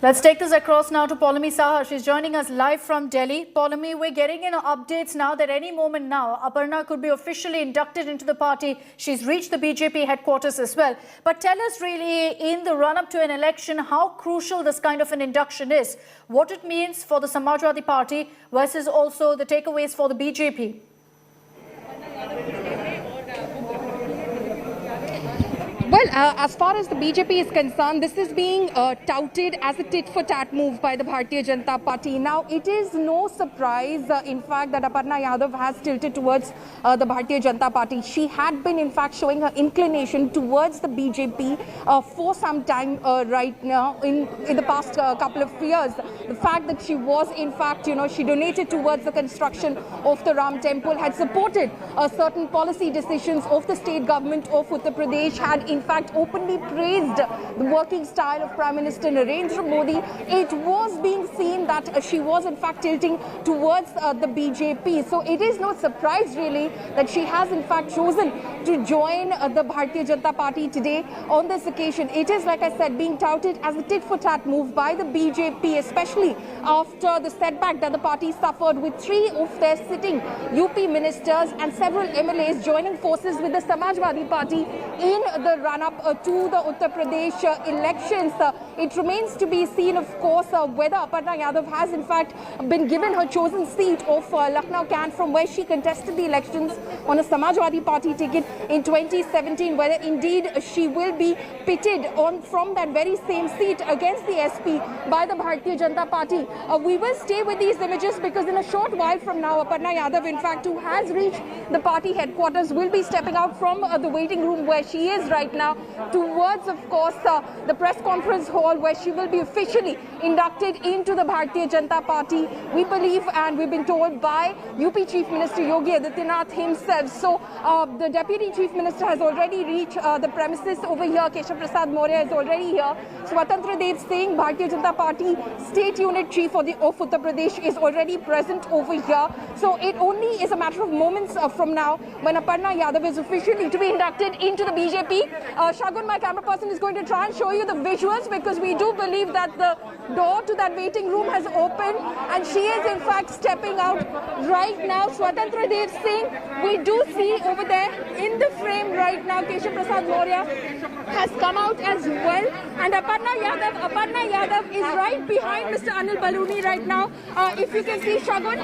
Let's take this across now to Paulami Saha. She's joining us live from Delhi. Paulami, we're getting updates now that any moment now, Aparna could be officially inducted into the party. She's reached the BJP headquarters as well. But tell us really, in the run-up to an election, how crucial this kind of an induction is, what it means for the Samajwadi Party versus also the takeaways for the BJP. Well, as far as the BJP is concerned, this is being touted as a tit-for-tat move by the Bharatiya Janata Party. Now, it is no surprise, in fact, that Aparna Yadav has tilted towards the Bharatiya Janata Party. She had been, in fact, showing her inclination towards the BJP for some time right now in the past couple of years. The fact that she was, in fact, she donated towards the construction of the Ram Temple, had supported certain policy decisions of the state government of Uttar Pradesh, had in fact openly praised the working style of Prime Minister Narendra Modi. It was being seen that she was in fact tilting towards the BJP. So it is no surprise really that she has in fact chosen to join the Bharatiya Janata Party today on this occasion. It is, like I said, being touted as a tit-for-tat move by the BJP, especially after the setback that the party suffered with 3 of their sitting UP ministers and several MLAs joining forces with the Samajwadi Party in the run-up to the Uttar Pradesh elections. It remains to be seen, of course, whether Aparna Yadav has in fact been given her chosen seat of Lucknow Cant, from where she contested the elections on a Samajwadi Party ticket in 2017, whether indeed she will be pitted on from that very same seat against the SP by the Bharatiya Janata Party. We will stay with these images because in a short while from now, Aparna Yadav, in fact, who has reached the party headquarters, will be stepping out from the waiting room where she is right now towards, of course, the press conference hall where she will be officially inducted into the Bharatiya Janata Party. We believe, and we've been told by UP Chief Minister Yogi Adityanath himself. So the Deputy Chief Minister has already reached the premises over here. Keshav Prasad Maurya is already here. Swatantra Dev Singh, Bharatiya Janata Party State Unit Chief of Uttar Pradesh, is already present over here. So it only is a matter of moments from now when Aparna Yadav is officially to be inducted into the BJP. Shagun, my camera person, is going to try and show you the visuals because we do believe that the door to that waiting room has opened and she is in fact stepping out right now. Swatantra Dev Singh, we do see over there in the frame right now. Keshav Prasad Maurya has come out as well, and Aparna Yadav is right behind Mr. Anil Baluni right now. If you can see, Shagun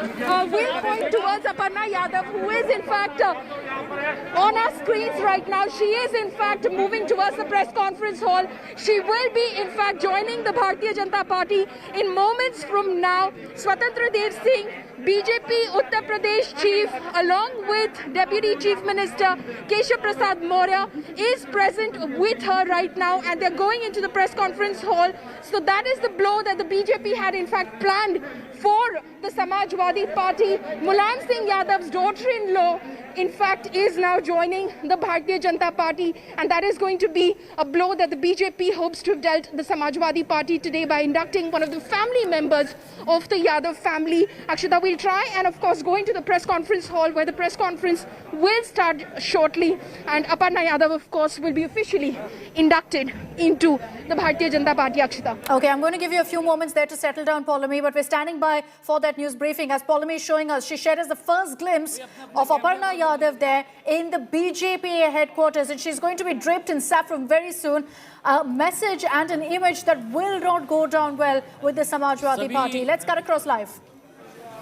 will point towards Aparna Yadav, who is in fact on our screens right now. She is in fact moving towards the press conference hall. She will be in fact joining the Bharatiya Janata Party in moments from now. Swatantra Dev Singh, BJP Uttar Pradesh Chief, along with Deputy Chief Minister Keshav Prasad Maurya, is present with her right now, and they're going into the press conference hall. So that is the blow that the BJP had in fact planned for the Samajwadi Party. Mulayam Singh Yadav's daughter-in-law in fact is now joining the Bharatiya Janata Party, and that is going to be a blow that the BJP hopes to have dealt the Samajwadi Party today by inducting one of the family members of the Yadav family. Akshita will try and of course go into the press conference hall where the press conference will start shortly, and Aparna Yadav of course will be officially inducted into the Bharatiya Janata Party. Akshita. Okay, I'm going to give you a few moments there to settle down, Paulami, but we're standing by for that news briefing. As Paulami is showing us, she shared us the first glimpse of Aparna Yadav there in the BJP headquarters, and she's going to be draped in saffron very soon. A message and an image that will not go down well with the Samajwadi Party. Let's cut across live.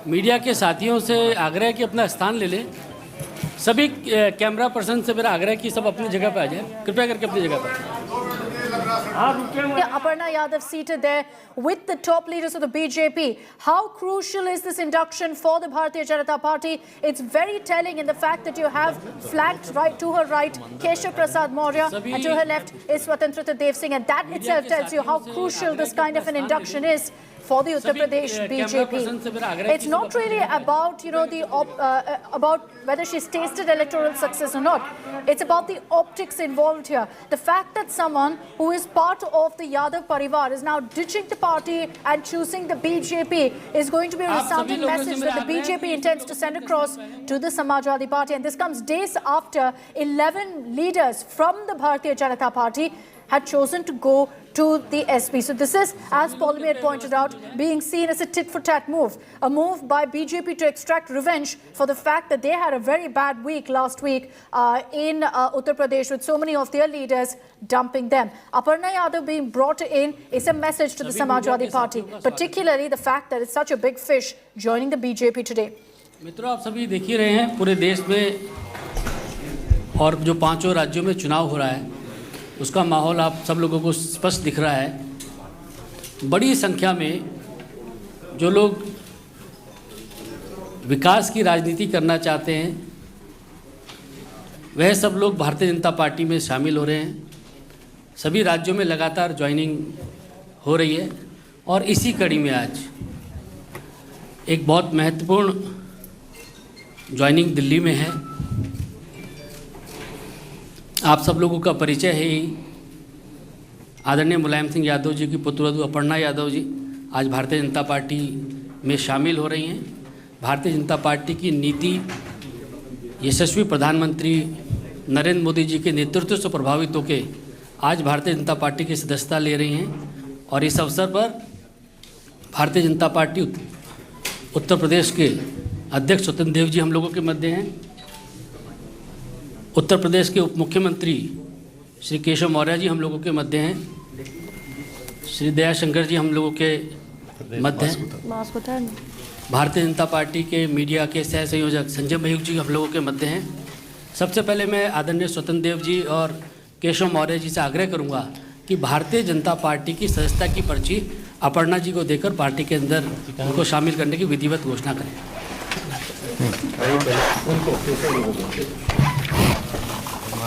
Media के साथियों से आग्रह कि अपना स्थान ले लें। सभी कैमरा पर्सन से मेरा आग्रह कि सब अपनी जगह पे आ जाएं। कृपया करके अपनी जगह पर। Aparna Yadav seated there with the top leaders of the BJP. How crucial is this induction for the Bharatiya Janata Party? It's very telling in the fact that you have flanked right to her right Keshav Prasad Maurya, and to her left is Swatantra Dev Singh, and that itself tells you how crucial this kind of an induction is for the Uttar Pradesh BJP. It's not really about, about whether she's tasted electoral success or not. It's about the optics involved here. The fact that someone who is part of the Yadav Parivar is now ditching the party and choosing the BJP is going to be a resounding message that the BJP intends to send across to the Samajwadi Party. And this comes days after 11 leaders from the Bharatiya Janata Party had chosen to go to the SP. So this is, as Pauline had pointed out, being seen as a tit-for-tat move. A move by BJP to extract revenge for the fact that they had a very bad week last week in Uttar Pradesh with so many of their leaders dumping them. Aparna Yadav being brought in is a message to the Samajwadi Party, particularly the fact that it's such a big fish joining the BJP today. मित्रों, आप सभी देख ही रहे हैं पूरे देश में और जो पांचों राज्यों में चुनाव हो रहा है उसका माहौल आप सब लोगों को स्पष्ट दिख रहा है। बड़ी संख्या में जो लोग विकास की राजनीति करना चाहते हैं वह सब लोग भारतीय जनता पार्टी में शामिल हो रहे हैं। सभी राज्यों में लगातार ज्वाइनिंग हो रही है और इसी कड़ी में आज एक बहुत महत्वपूर्ण ज्वाइनिंग दिल्ली में है। आप सब लोगों का परिचय है ही। आदरणीय मुलायम सिंह यादव जी की पुत्रवधू अपर्णा यादव जी आज भारतीय जनता पार्टी में शामिल हो रही हैं। भारतीय जनता पार्टी की नीति यशस्वी प्रधानमंत्री नरेंद्र मोदी जी के नेतृत्व से प्रभावित होकर आज भारतीय जनता पार्टी की सदस्यता ले रही हैं और इस अवसर पर भारतीय जनता पार्टी उत्तर प्रदेश के अध्यक्ष स्वतंत्र देव जी हम लोगों के मध्य हैं। उत्तर प्रदेश के उप मुख्यमंत्री श्री केशव मौर्य जी हम लोगों के मध्य हैं। श्री दयाशंकर जी हम लोगों के मध्य हैं। भारतीय जनता पार्टी के मीडिया के सह संयोजक संजय बहू जी हम लोगों के मध्य हैं। सबसे पहले मैं आदरणीय स्वतंत्र देव जी और केशव मौर्य जी से आग्रह करूंगा कि भारतीय जनता पार्टी की सदस्यता की पर्ची अपर्णा जी को देकर पार्टी के अंदर उनको शामिल करने की विधिवत घोषणा करें।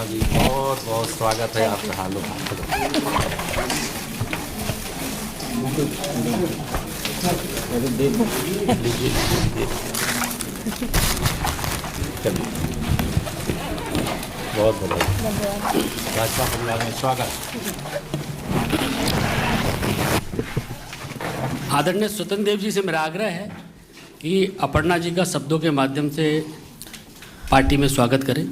जी बहुत बहुत स्वागत है आपका। हाल बहुत बधाई। भाजपा परिवार में स्वागत। आदरणीय स्वतंत्र देव जी से मेरा आग्रह है कि अपर्णा जी का शब्दों के माध्यम से पार्टी में स्वागत करें।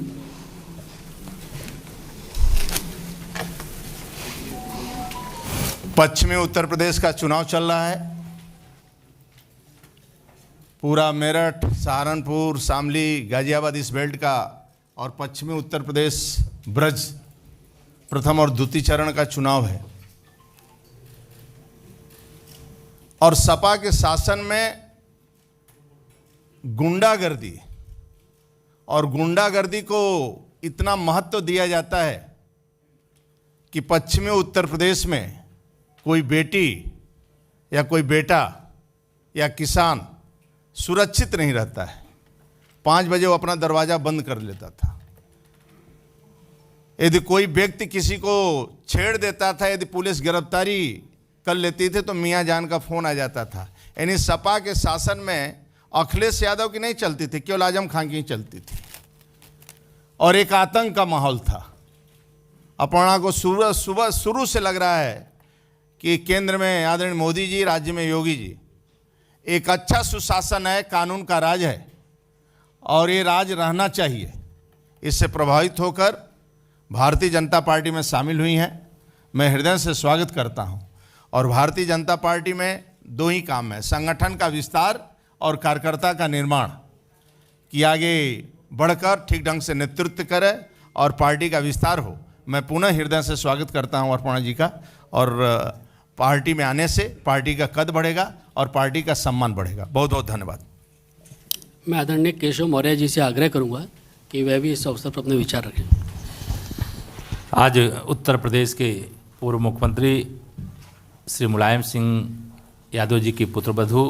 पश्चिमी उत्तर प्रदेश का चुनाव चल रहा है। पूरा मेरठ, सहारनपुर, शामली, गाजियाबाद इस बेल्ट का और पश्चिमी उत्तर प्रदेश ब्रज प्रथम और द्वितीय चरण का चुनाव है और सपा के शासन में गुंडागर्दी और गुंडागर्दी को इतना महत्व दिया जाता है कि पश्चिमी उत्तर प्रदेश में कोई बेटी या कोई बेटा या किसान सुरक्षित नहीं रहता है। 5 बजे वो अपना दरवाज़ा बंद कर लेता था। यदि कोई व्यक्ति किसी को छेड़ देता था, यदि पुलिस गिरफ्तारी कर लेती थी तो मियाँ जान का फ़ोन आ जाता था। यानी सपा के शासन में अखिलेश यादव की नहीं चलती थी, केवल आजम खान की चलती थी और एक आतंक का माहौल था। अपर्णा को शुरू से लग रहा है कि केंद्र में आदरणीय मोदी जी, राज्य में योगी जी, एक अच्छा सुशासन है, कानून का राज है और ये राज रहना चाहिए। इससे प्रभावित होकर भारतीय जनता पार्टी में शामिल हुई हैं। मैं हृदय से स्वागत करता हूं और भारतीय जनता पार्टी में 2 ही काम है, संगठन का विस्तार और कार्यकर्ता का निर्माण, कि आगे बढ़कर ठीक ढंग से नेतृत्व करे और पार्टी का विस्तार हो। मैं पुनः हृदय से स्वागत करता हूं अपर्णा जी का और पार्टी में आने से पार्टी का कद बढ़ेगा और पार्टी का सम्मान बढ़ेगा। बहुत बहुत धन्यवाद। मैं आदरणीय केशव मौर्य जी से आग्रह करूंगा कि वह भी इस अवसर पर अपने विचार रखें। आज उत्तर प्रदेश के पूर्व मुख्यमंत्री श्री मुलायम सिंह यादव जी की पुत्रवधू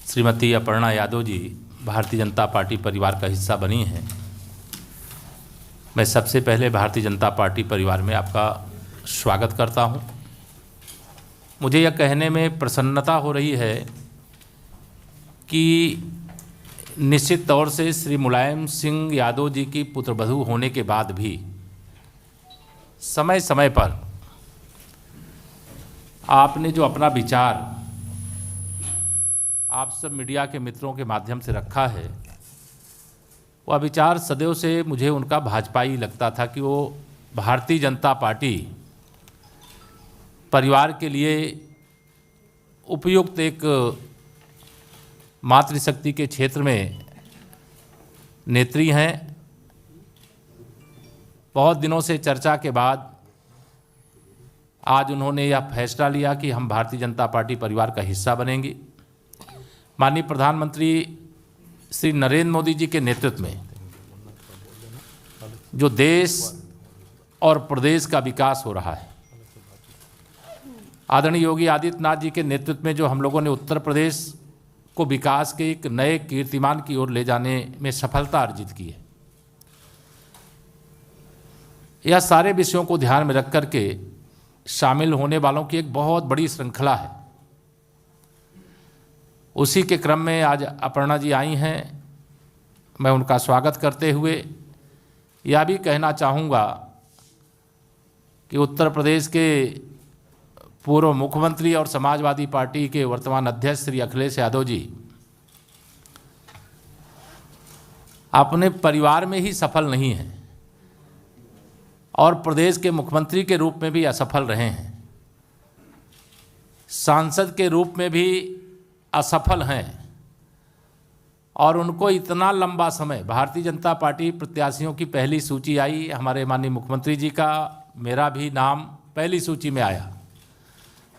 श्रीमती अपर्णा यादव जी भारतीय जनता पार्टी परिवार का हिस्सा बनी हैं। मैं सबसे पहले भारतीय जनता पार्टी परिवार में आपका स्वागत करता हूं। मुझे यह कहने में प्रसन्नता हो रही है कि निश्चित तौर से श्री मुलायम सिंह यादव जी की पुत्रवधू होने के बाद भी समय समय पर आपने जो अपना विचार आप सब मीडिया के मित्रों के माध्यम से रखा है, वह विचार सदैव से मुझे उनका भाजपाई लगता था कि वो भारतीय जनता पार्टी परिवार के लिए उपयुक्त एक मातृशक्ति के क्षेत्र में नेत्री हैं। बहुत दिनों से चर्चा के बाद आज उन्होंने यह फैसला लिया कि हम भारतीय जनता पार्टी परिवार का हिस्सा बनेंगी। माननीय प्रधानमंत्री श्री नरेंद्र मोदी जी के नेतृत्व में जो देश और प्रदेश का विकास हो रहा है, आदरणीय योगी आदित्यनाथ जी के नेतृत्व में जो हम लोगों ने उत्तर प्रदेश को विकास के एक नए कीर्तिमान की ओर ले जाने में सफलता अर्जित की है, यह सारे विषयों को ध्यान में रख कर के शामिल होने वालों की एक बहुत बड़ी श्रृंखला है। उसी के क्रम में आज अपर्णा जी आई हैं। मैं उनका स्वागत करते हुए यह भी कहना चाहूँगा कि उत्तर प्रदेश के पूर्व मुख्यमंत्री और समाजवादी पार्टी के वर्तमान अध्यक्ष श्री अखिलेश यादव जी अपने परिवार में ही सफल नहीं हैं और प्रदेश के मुख्यमंत्री के रूप में भी असफल रहे हैं, सांसद के रूप में भी असफल हैं और उनको इतना लंबा समय भारतीय जनता पार्टी प्रत्याशियों की पहली सूची आई, हमारे माननीय मुख्यमंत्री जी का मेरा भी नाम पहली सूची में आया,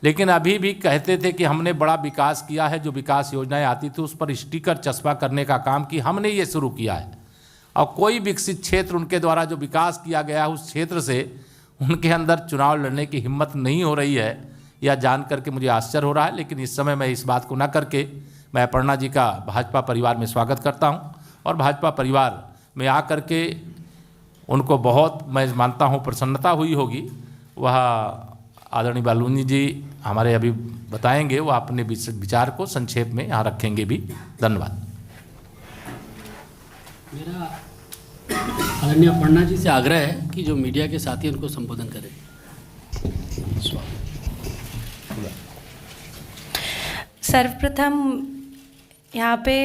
लेकिन अभी भी कहते थे कि हमने बड़ा विकास किया है। जो विकास योजनाएं आती थी उस पर स्टिकर चस्पा करने का काम कि हमने ये शुरू किया है और कोई विकसित क्षेत्र उनके द्वारा जो विकास किया गया है उस क्षेत्र से उनके अंदर चुनाव लड़ने की हिम्मत नहीं हो रही है। यह जान करके मुझे आश्चर्य हो रहा है, लेकिन इस समय मैं इस बात को न करके मैं अपर्णा जी का भाजपा परिवार में स्वागत करता हूं और भाजपा परिवार में आकर के उनको बहुत मैं मानता हूं प्रसन्नता हुई होगी। वह आदरणीय बालूनी जी हमारे अभी बताएंगे, वो अपने विचार को संक्षेप में यहाँ रखेंगे भी। धन्यवाद। मेरा आदरणीय अपर्णा जी से आग्रह है कि जो मीडिया के साथी उनको संबोधन करें। सर्वप्रथम यहाँ पे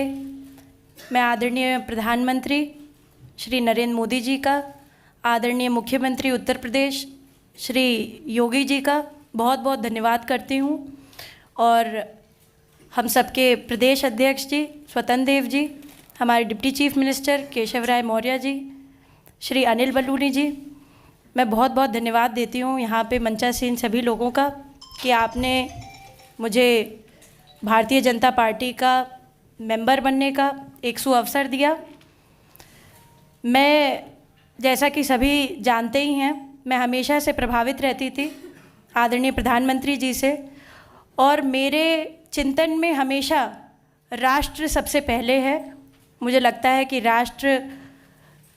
मैं आदरणीय प्रधानमंत्री श्री नरेंद्र मोदी जी का, आदरणीय मुख्यमंत्री उत्तर प्रदेश श्री योगी जी का बहुत बहुत धन्यवाद करती हूँ और हम सबके प्रदेश अध्यक्ष जी स्वतंत्र देव जी, हमारे डिप्टी चीफ मिनिस्टर केशव राय मौर्य जी, श्री अनिल बलूनी जी, मैं बहुत बहुत धन्यवाद देती हूँ यहाँ पे मंचासीन सभी लोगों का कि आपने मुझे भारतीय जनता पार्टी का मेंबर बनने का एक सुअवसर दिया। मैं जैसा कि सभी जानते ही हैं, मैं हमेशा से प्रभावित रहती थी आदरणीय प्रधानमंत्री जी से और मेरे चिंतन में हमेशा राष्ट्र सबसे पहले है। मुझे लगता है कि राष्ट्र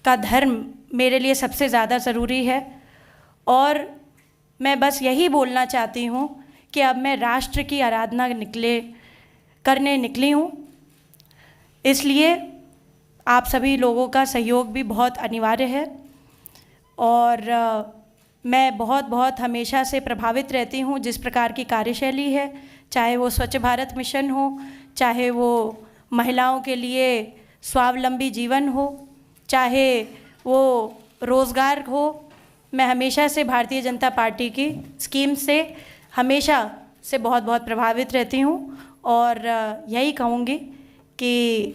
का धर्म मेरे लिए सबसे ज़्यादा ज़रूरी है और मैं बस यही बोलना चाहती हूँ कि अब मैं राष्ट्र की आराधना करने निकली हूँ। इसलिए आप सभी लोगों का सहयोग भी बहुत अनिवार्य है और मैं बहुत हमेशा से प्रभावित रहती हूँ जिस प्रकार की कार्यशैली है, चाहे वो स्वच्छ भारत मिशन हो, चाहे वो महिलाओं के लिए स्वावलंबी जीवन हो, चाहे वो रोज़गार हो। मैं हमेशा से भारतीय जनता पार्टी की स्कीम से हमेशा से बहुत प्रभावित रहती हूँ और यही कहूँगी कि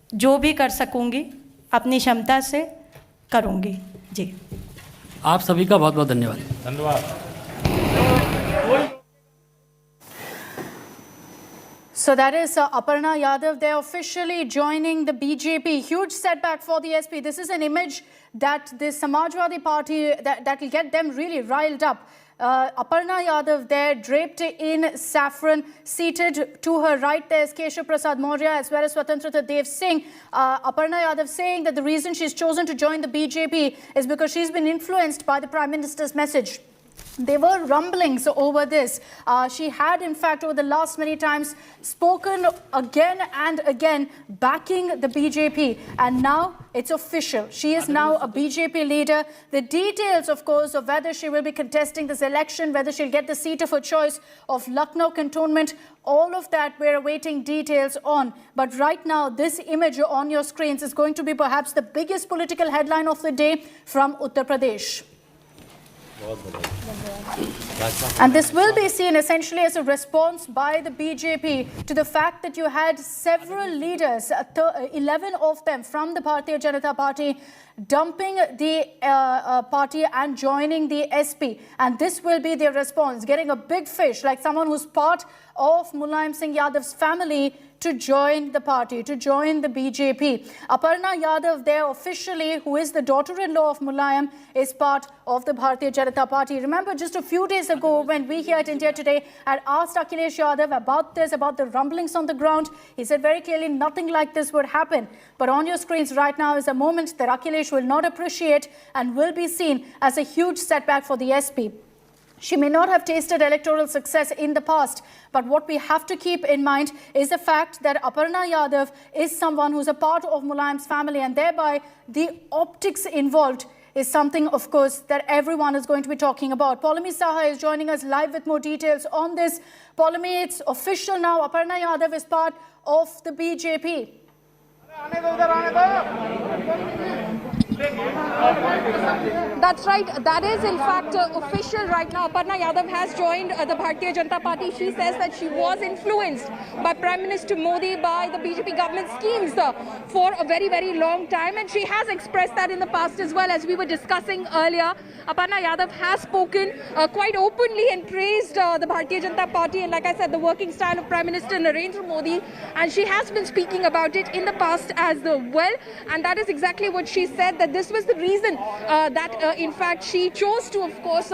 जो भी कर सकूँगी अपनी क्षमता से करूँगी। जी, आप सभी का बहुत बहुत धन्यवाद। धन्यवाद। So that is Aparna Yadav. They're officially joining the BJP. Huge setback for the SP. This is an image that the Samajwadi Party, that will get them really riled up. Aparna Yadav there, draped in saffron, seated to her right. There's Keshav Prasad Maurya as well as Swatantrata Dev Singh. Aparna Yadav saying that the reason she's chosen to join the BJP is because she's been influenced by the Prime Minister's message. There were rumblings over this. She had, in fact, over the last many times spoken again and again backing the BJP. And now it's official. She is now a BJP leader. The details, of course, of whether she will be contesting this election, whether she'll get the seat of her choice of Lucknow cantonment, all of that we're awaiting details on. But right now, this image on your screens is going to be perhaps the biggest political headline of the day from Uttar Pradesh. And this will be seen essentially as a response by the BJP to the fact that you had several leaders, 11 of them from the Bharatiya Janata Party, dumping the party and joining the SP. And this will be their response, getting a big fish like someone who's part of Mulayam Singh Yadav's family to join the party, to join the BJP. Aparna Yadav there officially, who is the daughter-in-law of Mulayam, is part of the Bharatiya Janata Party. Remember just a few days ago when we here at India Today had asked Akhilesh Yadav about this, about the rumblings on the ground, he said very clearly nothing like this would happen. But on your screens right now is a moment that Akhilesh will not appreciate and will be seen as a huge setback for the SP. She may not have tasted electoral success in the past, but what we have to keep in mind is the fact that Aparna Yadav is someone who's a part of Mulayam's family, and thereby the optics involved is something, of course, that everyone is going to be talking about. Paulami Saha is joining us live with more details on this. Paulami, it's official now. Aparna Yadav is part of the BJP. That's right. That is in fact official right now. Aparna Yadav has joined the Bharatiya Janata Party. She says that she was influenced by Prime Minister Modi, by the BJP government schemes for a very, very long time. And she has expressed that in the past as well, as we were discussing earlier. Aparna Yadav has spoken quite openly and praised the Bharatiya Janata Party and, like I said, the working style of Prime Minister Narendra Modi. And she has been speaking about it in the past as well. And that is exactly what she said, that this was the reason that in fact she chose to, of course,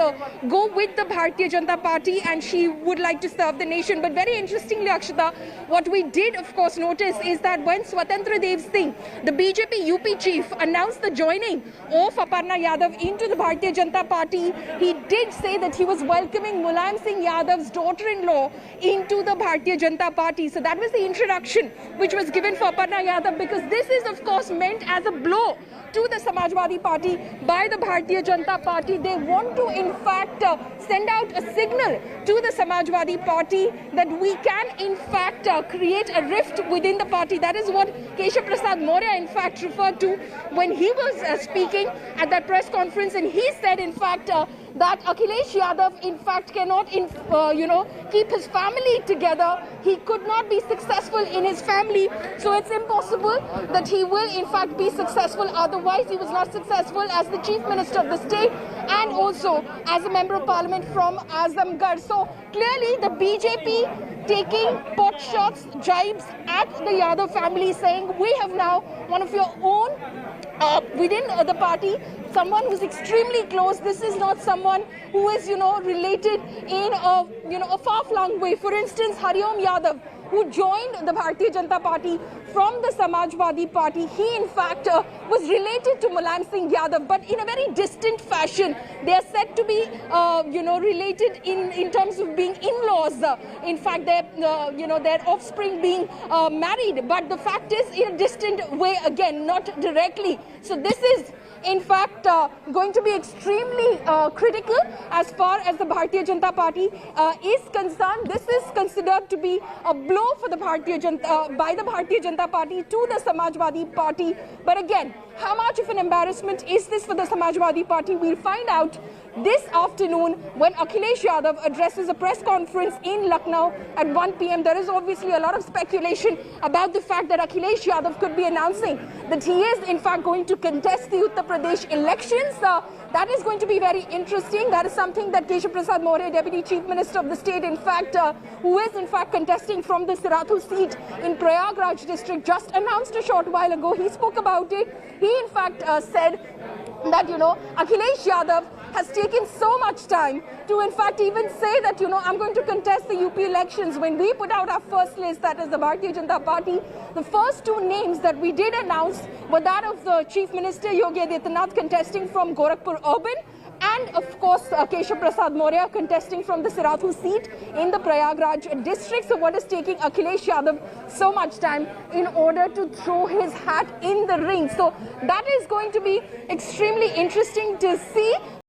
go with the Bharatiya Janata Party, and she would like to serve the nation. But very interestingly, Akshita, what we did, of course, notice is that when Swatantra Dev Singh, the BJP UP chief, announced the joining of Aparna Yadav into the Bharatiya Janata Party, he did say that he was welcoming Mulayam Singh Yadav's daughter-in-law into the Bharatiya Janata Party. So that was the introduction which was given for Aparna Yadav, because this is, of course, meant as a blow to the Samajwadi Party by the Bharatiya Janata Party. They want to, in fact, send out a signal to the Samajwadi Party that we can, in fact, create a rift within the party. That is what Keshav Prasad Maurya, in fact, referred to when he was speaking at that press conference. And he said, in fact, that Akhilesh Yadav, in fact, cannot, keep his family together. He could not be successful in his family. So it's impossible that he will, in fact, be successful. Otherwise, he was not successful as the Chief Minister of the state and also as a Member of Parliament from Azamgarh. So clearly, the BJP taking pot shots, jibes at the Yadav family, saying, we have now one of your own within the party, someone who's extremely close. This is not someone who is, related in a far-flung way. For instance, Hariom Yadav, who joined the Bharatiya Janata Party from the Samajwadi Party, he in fact was related to Mulayam Singh Yadav, but in a very distant fashion. They are said to be, related in terms of being in-laws. In fact, their offspring being married. But the fact is, in a distant way, again, not directly. So this is, in fact, going to be extremely critical as far as the Bharatiya Janata Party is concerned. This is considered to be a blow for the Bharatiya Janata by the Bharatiya Janata Party to the Samajwadi Party. But again, how much of an embarrassment is this for the Samajwadi Party? We'll find out this afternoon when Akhilesh Yadav addresses a press conference in Lucknow at 1 p.m. There is obviously a lot of speculation about the fact that Akhilesh Yadav could be announcing that he is in fact going to contest the Uttar Pradesh elections. That is going to be very interesting. That is something that Keshav Prasad Maurya, Deputy Chief Minister of the state, in fact, who is in fact contesting from the Sirathu seat in Prayagraj district, just announced a short while ago. He spoke about it. He in fact said that, Akhilesh Yadav has taken so much time to in fact even say that, I'm going to contest the UP elections. When we put out our first list, that is the Bharatiya Janata Party, the first two names that we did announce were that of the Chief Minister Yogi Adityanath contesting from Gorakhpur Urban, and of course Keshav Prasad Maurya contesting from the Sirathu seat in the Prayagraj district. So what is taking Akhilesh Yadav so much time in order to throw his hat in the ring? So that is going to be extremely interesting to see.